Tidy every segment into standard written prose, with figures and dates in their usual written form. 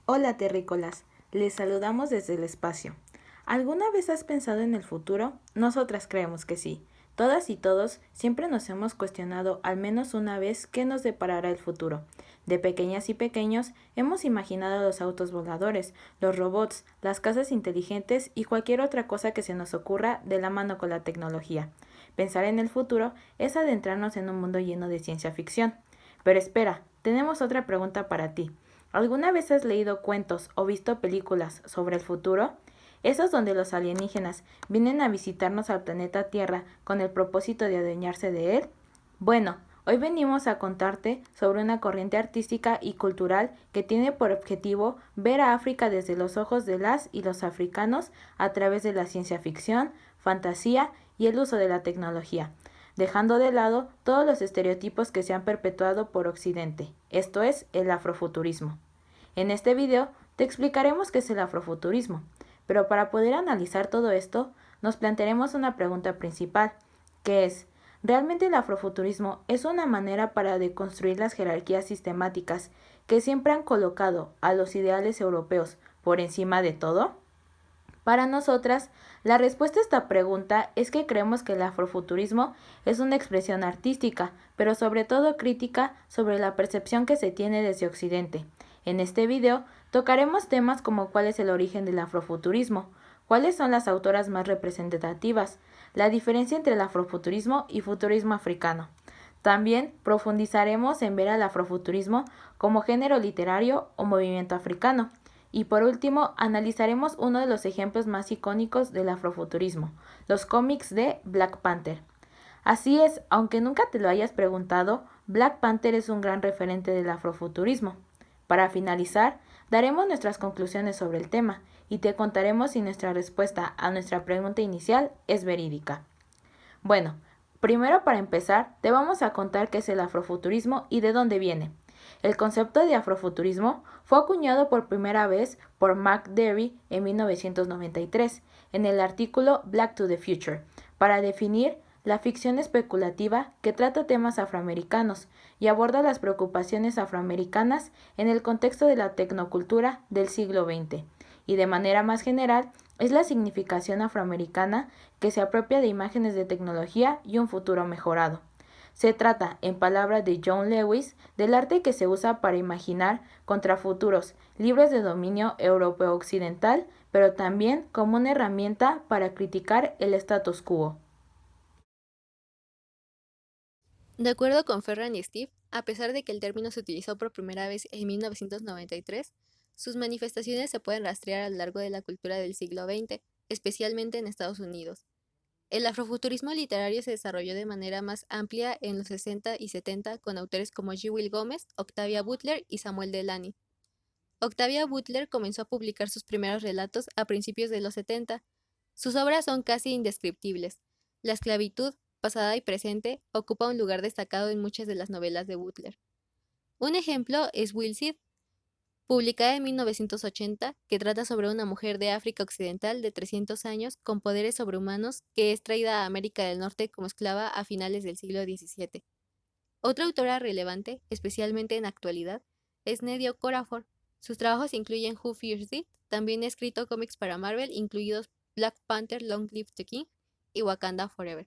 Hola terrícolas, les saludamos desde el espacio. ¿Alguna vez has pensado en el futuro? Nosotras creemos que sí. Todas y todos siempre nos hemos cuestionado al menos una vez qué nos deparará el futuro. De pequeñas y pequeños hemos imaginado los autos voladores, los robots, las casas inteligentes y cualquier otra cosa que se nos ocurra de la mano con la tecnología. Pensar en el futuro es adentrarnos en un mundo lleno de ciencia ficción. Pero espera, tenemos otra pregunta para ti. ¿Alguna vez has leído cuentos o visto películas sobre el futuro? Esos donde los alienígenas vienen a visitarnos al planeta Tierra con el propósito de adueñarse de él. Bueno, hoy venimos a contarte sobre una corriente artística y cultural que tiene por objetivo ver a África desde los ojos de las y los africanos a través de la ciencia ficción, fantasía y el uso de la tecnología, dejando de lado todos los estereotipos que se han perpetuado por Occidente, esto es, el afrofuturismo. En este video te explicaremos qué es el afrofuturismo, pero para poder analizar todo esto, nos plantearemos una pregunta principal, que es, ¿realmente el afrofuturismo es una manera para deconstruir las jerarquías sistemáticas que siempre han colocado a los ideales europeos por encima de todo? Para nosotras, la respuesta a esta pregunta es que creemos que el afrofuturismo es una expresión artística, pero sobre todo crítica sobre la percepción que se tiene desde Occidente. En este video tocaremos temas como cuál es el origen del afrofuturismo, cuáles son las autoras más representativas, la diferencia entre el afrofuturismo y futurismo africano. También profundizaremos en ver al afrofuturismo como género literario o movimiento africano. Y por último, analizaremos uno de los ejemplos más icónicos del afrofuturismo, los cómics de Black Panther. Así es, aunque nunca te lo hayas preguntado, Black Panther es un gran referente del afrofuturismo. Para finalizar, daremos nuestras conclusiones sobre el tema y te contaremos si nuestra respuesta a nuestra pregunta inicial es verídica. Bueno, primero para empezar, te vamos a contar qué es el afrofuturismo y de dónde viene. El concepto de afrofuturismo fue acuñado por primera vez por Mark Derry en 1993 en el artículo Black to the Future, para definir la ficción especulativa que trata temas afroamericanos y aborda las preocupaciones afroamericanas en el contexto de la tecnocultura del siglo XX, y de manera más general es la significación afroamericana que se apropia de imágenes de tecnología y un futuro mejorado. Se trata, en palabras de John Lewis, del arte que se usa para imaginar contrafuturos libres de dominio europeo-occidental, pero también como una herramienta para criticar el status quo. De acuerdo con Ferran y Steve, a pesar de que el término se utilizó por primera vez en 1993, sus manifestaciones se pueden rastrear a lo largo de la cultura del siglo XX, especialmente en Estados Unidos. El afrofuturismo literario se desarrolló de manera más amplia en los 60 y 70 con autores como G. Will Gómez, Octavia Butler y Samuel Delany. Octavia Butler comenzó a publicar sus primeros relatos a principios de los 70. Sus obras son casi indescriptibles. La esclavitud, pasada y presente, ocupa un lugar destacado en muchas de las novelas de Butler. Un ejemplo es Will Seed, publicada en 1980, que trata sobre una mujer de África Occidental de 300 años con poderes sobrehumanos que es traída a América del Norte como esclava a finales del siglo XVII. Otra autora relevante, especialmente en actualidad, es Nnedi Okorafor. Sus trabajos incluyen Who Fears It, también ha escrito cómics para Marvel, incluidos Black Panther, Long Live the King y Wakanda Forever.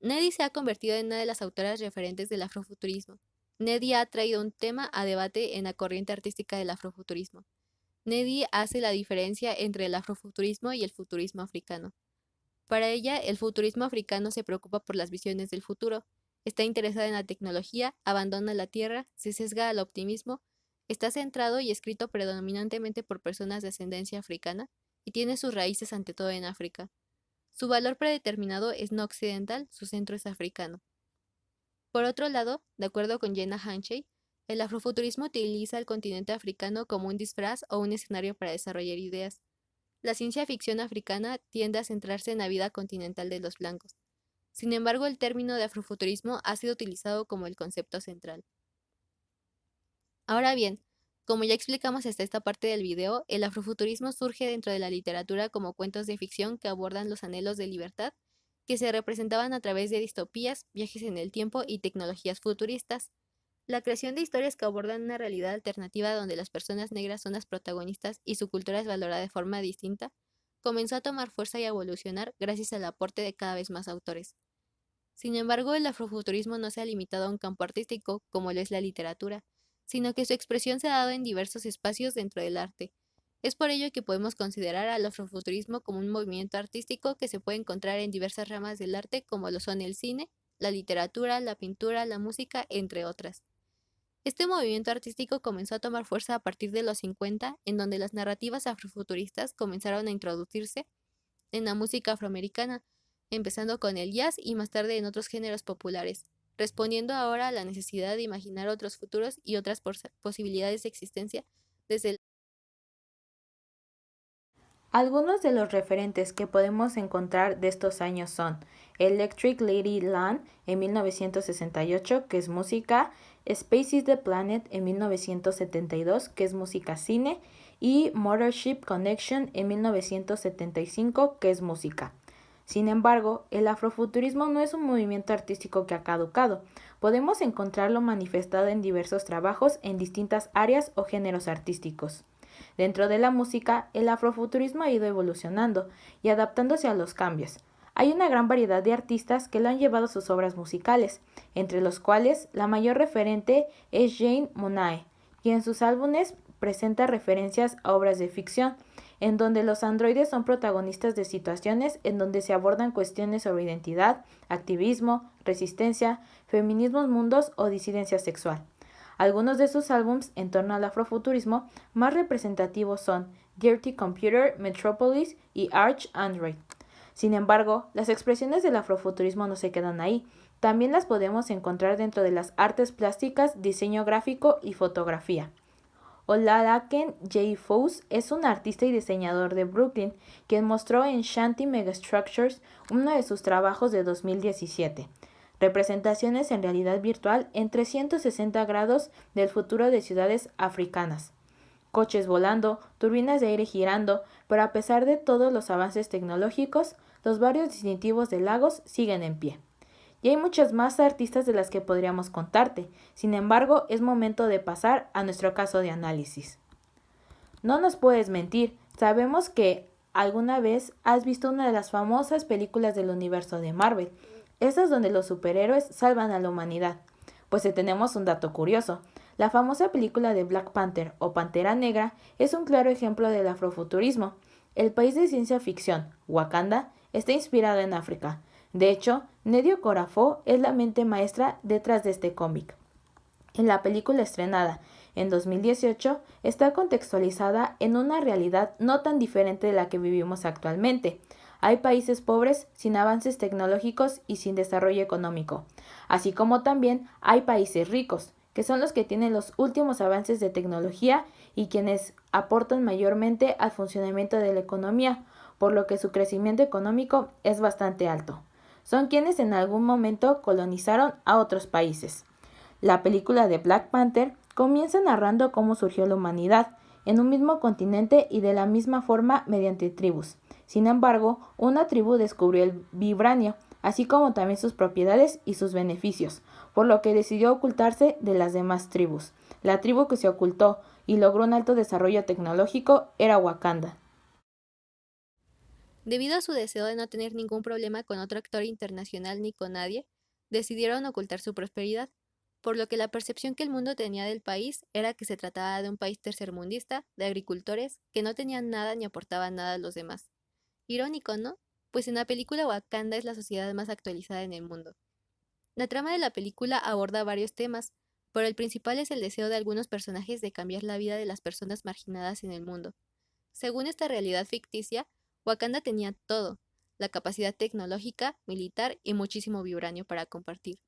Nnedi se ha convertido en una de las autoras referentes del afrofuturismo. Nnedi ha traído un tema a debate en la corriente artística del afrofuturismo. Nnedi hace la diferencia entre el afrofuturismo y el futurismo africano. Para ella, el futurismo africano se preocupa por las visiones del futuro, está interesada en la tecnología, abandona la tierra, se sesga al optimismo, está centrado y escrito predominantemente por personas de ascendencia africana y tiene sus raíces ante todo en África. Su valor predeterminado es no occidental, su centro es africano. Por otro lado, de acuerdo con Jenna Hanchey, el afrofuturismo utiliza el continente africano como un disfraz o un escenario para desarrollar ideas. La ciencia ficción africana tiende a centrarse en la vida continental de los blancos. Sin embargo, el término de afrofuturismo ha sido utilizado como el concepto central. Ahora bien, como ya explicamos hasta esta parte del video, el afrofuturismo surge dentro de la literatura como cuentos de ficción que abordan los anhelos de libertad que se representaban a través de distopías, viajes en el tiempo y tecnologías futuristas. La creación de historias que abordan una realidad alternativa donde las personas negras son las protagonistas y su cultura es valorada de forma distinta, comenzó a tomar fuerza y a evolucionar gracias al aporte de cada vez más autores. Sin embargo, el afrofuturismo no se ha limitado a un campo artístico, como lo es la literatura, sino que su expresión se ha dado en diversos espacios dentro del arte. Es por ello que podemos considerar al afrofuturismo como un movimiento artístico que se puede encontrar en diversas ramas del arte, como lo son el cine, la literatura, la pintura, la música, entre otras. Este movimiento artístico comenzó a tomar fuerza a partir de los 50, en donde las narrativas afrofuturistas comenzaron a introducirse en la música afroamericana, empezando con el jazz y más tarde en otros géneros populares, respondiendo ahora a la necesidad de imaginar otros futuros y otras posibilidades de existencia desde el... Algunos de los referentes que podemos encontrar de estos años son Electric Lady Land en 1968, que es música, Space is the Planet en 1972, que es música cine, y Mothership Connection en 1975, que es música. Sin embargo, el afrofuturismo no es un movimiento artístico que ha caducado. Podemos encontrarlo manifestado en diversos trabajos en distintas áreas o géneros artísticos. Dentro de la música, el afrofuturismo ha ido evolucionando y adaptándose a los cambios. Hay una gran variedad de artistas que lo han llevado a sus obras musicales, entre los cuales la mayor referente es Jane Monae, quien en sus álbumes presenta referencias a obras de ficción, en donde los androides son protagonistas de situaciones en donde se abordan cuestiones sobre identidad, activismo, resistencia, feminismos mundos o disidencia sexual. Algunos de sus álbums en torno al afrofuturismo más representativos son Dirty Computer, Metropolis y Arch Android. Sin embargo, las expresiones del afrofuturismo no se quedan ahí. También las podemos encontrar dentro de las artes plásticas, diseño gráfico y fotografía. Olalaken J. Foss es un artista y diseñador de Brooklyn, quien mostró en Shanty Megastructures uno de sus trabajos de 2017, representaciones en realidad virtual en 360 grados del futuro de ciudades africanas. Coches volando, turbinas de aire girando, pero a pesar de todos los avances tecnológicos, los barrios distintivos de Lagos siguen en pie. Y hay muchas más artistas de las que podríamos contarte. Sin embargo, es momento de pasar a nuestro caso de análisis. No nos puedes mentir, sabemos que alguna vez has visto una de las famosas películas del universo de Marvel, esas donde los superhéroes salvan a la humanidad. Pues te tenemos un dato curioso. La famosa película de Black Panther o Pantera Negra es un claro ejemplo del afrofuturismo. El país de ciencia ficción, Wakanda, está inspirado en África. De hecho, Nedio Corafó es la mente maestra detrás de este cómic. En la película estrenada en 2018 está contextualizada en una realidad no tan diferente de la que vivimos actualmente. Hay países pobres sin avances tecnológicos y sin desarrollo económico, así como también hay países ricos, que son los que tienen los últimos avances de tecnología y quienes aportan mayormente al funcionamiento de la economía, por lo que su crecimiento económico es bastante alto. Son quienes en algún momento colonizaron a otros países. La película de Black Panther comienza narrando cómo surgió la humanidad en un mismo continente y de la misma forma mediante tribus. Sin embargo, una tribu descubrió el vibranio, así como también sus propiedades y sus beneficios, por lo que decidió ocultarse de las demás tribus. La tribu que se ocultó y logró un alto desarrollo tecnológico era Wakanda. Debido a su deseo de no tener ningún problema con otro actor internacional ni con nadie, decidieron ocultar su prosperidad, por lo que la percepción que el mundo tenía del país era que se trataba de un país tercermundista, de agricultores, que no tenían nada ni aportaban nada a los demás. Irónico, ¿no? Pues en la película Wakanda es la sociedad más actualizada en el mundo. La trama de la película aborda varios temas, pero el principal es el deseo de algunos personajes de cambiar la vida de las personas marginadas en el mundo. Según esta realidad ficticia, Wakanda tenía todo, la capacidad tecnológica, militar y muchísimo vibranio para compartir.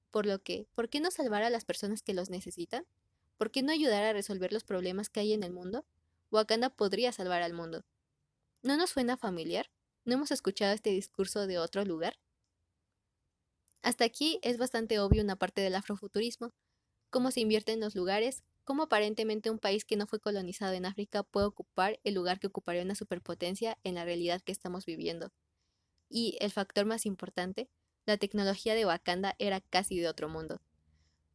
Por lo que, ¿por qué no salvar a las personas que los necesitan? ¿Por qué no ayudar a resolver los problemas que hay en el mundo? Wakanda podría salvar al mundo. ¿No nos suena familiar? ¿No hemos escuchado este discurso de otro lugar? Hasta aquí es bastante obvio una parte del afrofuturismo, cómo se invierte en los lugares, cómo aparentemente un país que no fue colonizado en África puede ocupar el lugar que ocuparía una superpotencia en la realidad que estamos viviendo. Y el factor más importante, la tecnología de Wakanda era casi de otro mundo.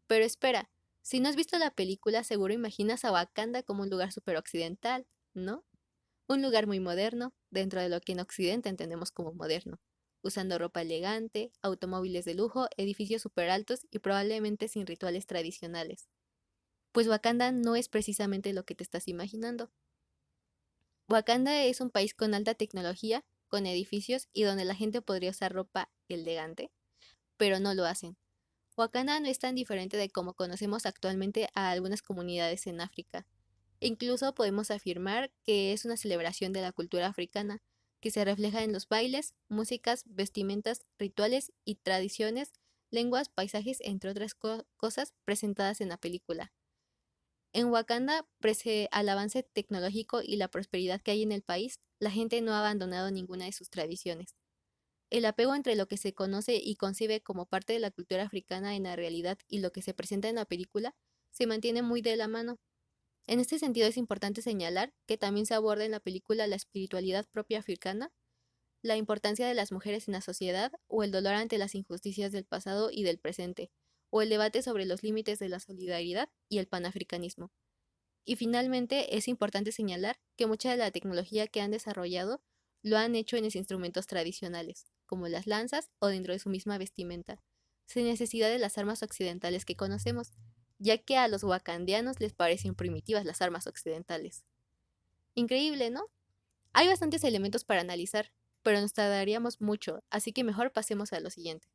Pero espera, Si no has visto la película, seguro imaginas a Wakanda como un lugar súper occidental, ¿no? Un lugar muy moderno, dentro de lo que en Occidente entendemos como moderno, usando ropa elegante, automóviles de lujo, edificios súper altos y probablemente sin rituales tradicionales. Pues Wakanda no es precisamente lo que te estás imaginando. Wakanda es un país con alta tecnología, con edificios y donde la gente podría usar ropa elegante, pero no lo hacen. Wakanda no es tan diferente de como conocemos actualmente a algunas comunidades en África. Incluso podemos afirmar que es una celebración de la cultura africana, que se refleja en los bailes, músicas, vestimentas, rituales y tradiciones, lenguas, paisajes, entre otras cosas presentadas en la película. En Wakanda, pese al avance tecnológico y la prosperidad que hay en el país, la gente no ha abandonado ninguna de sus tradiciones. El apego entre lo que se conoce y concibe como parte de la cultura africana en la realidad y lo que se presenta en la película se mantiene muy de la mano. En este sentido es importante señalar que también se aborda en la película la espiritualidad propia africana, la importancia de las mujeres en la sociedad o el dolor ante las injusticias del pasado y del presente, o el debate sobre los límites de la solidaridad y el panafricanismo. Y finalmente es importante señalar que mucha de la tecnología que han desarrollado lo han hecho en los instrumentos tradicionales, como las lanzas o dentro de su misma vestimenta, sin necesidad de las armas occidentales que conocemos, ya que a los wakandianos les parecen primitivas las armas occidentales. Increíble, ¿no? Hay bastantes elementos para analizar, pero nos tardaríamos mucho, así que mejor pasemos a lo siguiente.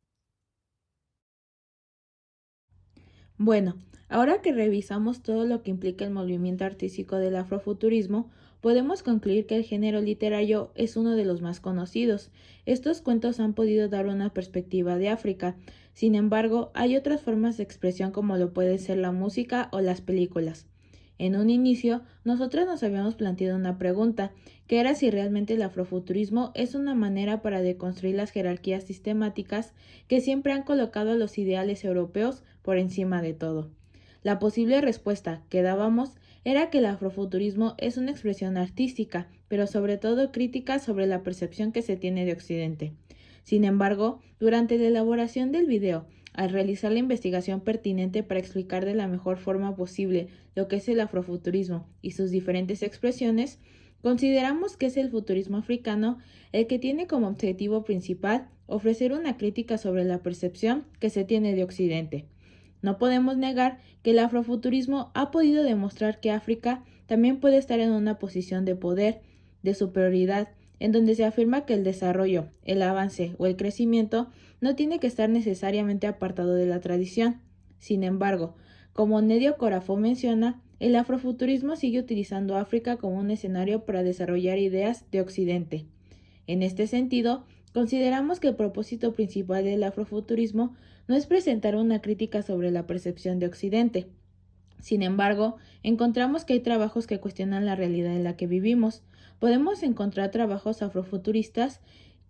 Bueno, ahora que revisamos todo lo que implica el movimiento artístico del afrofuturismo, podemos concluir que el género literario es uno de los más conocidos. Estos cuentos han podido dar una perspectiva de África. Sin embargo, hay otras formas de expresión como lo puede ser la música o las películas. En un inicio, nosotros nos habíamos planteado una pregunta, que era si realmente el afrofuturismo es una manera para deconstruir las jerarquías sistemáticas que siempre han colocado a los ideales europeos por encima de todo. La posible respuesta que dábamos era que el afrofuturismo es una expresión artística, pero sobre todo crítica sobre la percepción que se tiene de Occidente. Sin embargo, durante la elaboración del video, al realizar la investigación pertinente para explicar de la mejor forma posible lo que es el afrofuturismo y sus diferentes expresiones, consideramos que es el futurismo africano el que tiene como objetivo principal ofrecer una crítica sobre la percepción que se tiene de Occidente. No podemos negar que el afrofuturismo ha podido demostrar que África también puede estar en una posición de poder, de superioridad, en donde se afirma que el desarrollo, el avance o el crecimiento no tiene que estar necesariamente apartado de la tradición. Sin embargo, como Nedio Corafó menciona, el afrofuturismo sigue utilizando África como un escenario para desarrollar ideas de Occidente. En este sentido, consideramos que el propósito principal del afrofuturismo no es presentar una crítica sobre la percepción de Occidente. Sin embargo, encontramos que hay trabajos que cuestionan la realidad en la que vivimos. Podemos encontrar trabajos afrofuturistas,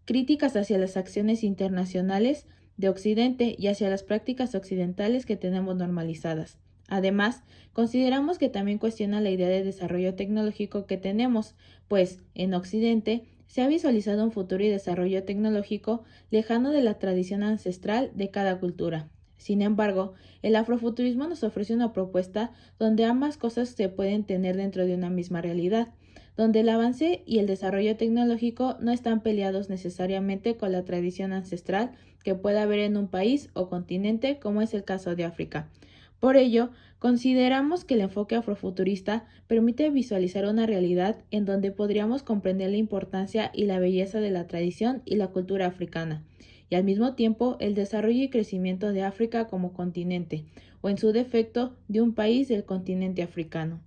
críticas hacia las acciones internacionales de Occidente y hacia las prácticas occidentales que tenemos normalizadas. Además, consideramos que también cuestiona la idea de desarrollo tecnológico que tenemos, pues en Occidente se ha visualizado un futuro y desarrollo tecnológico lejano de la tradición ancestral de cada cultura. Sin embargo, el afrofuturismo nos ofrece una propuesta donde ambas cosas se pueden tener dentro de una misma realidad, donde el avance y el desarrollo tecnológico no están peleados necesariamente con la tradición ancestral que pueda haber en un país o continente, como es el caso de África. Por ello, consideramos que el enfoque afrofuturista permite visualizar una realidad en donde podríamos comprender la importancia y la belleza de la tradición y la cultura africana, y al mismo tiempo el desarrollo y crecimiento de África como continente, o en su defecto, de un país del continente africano.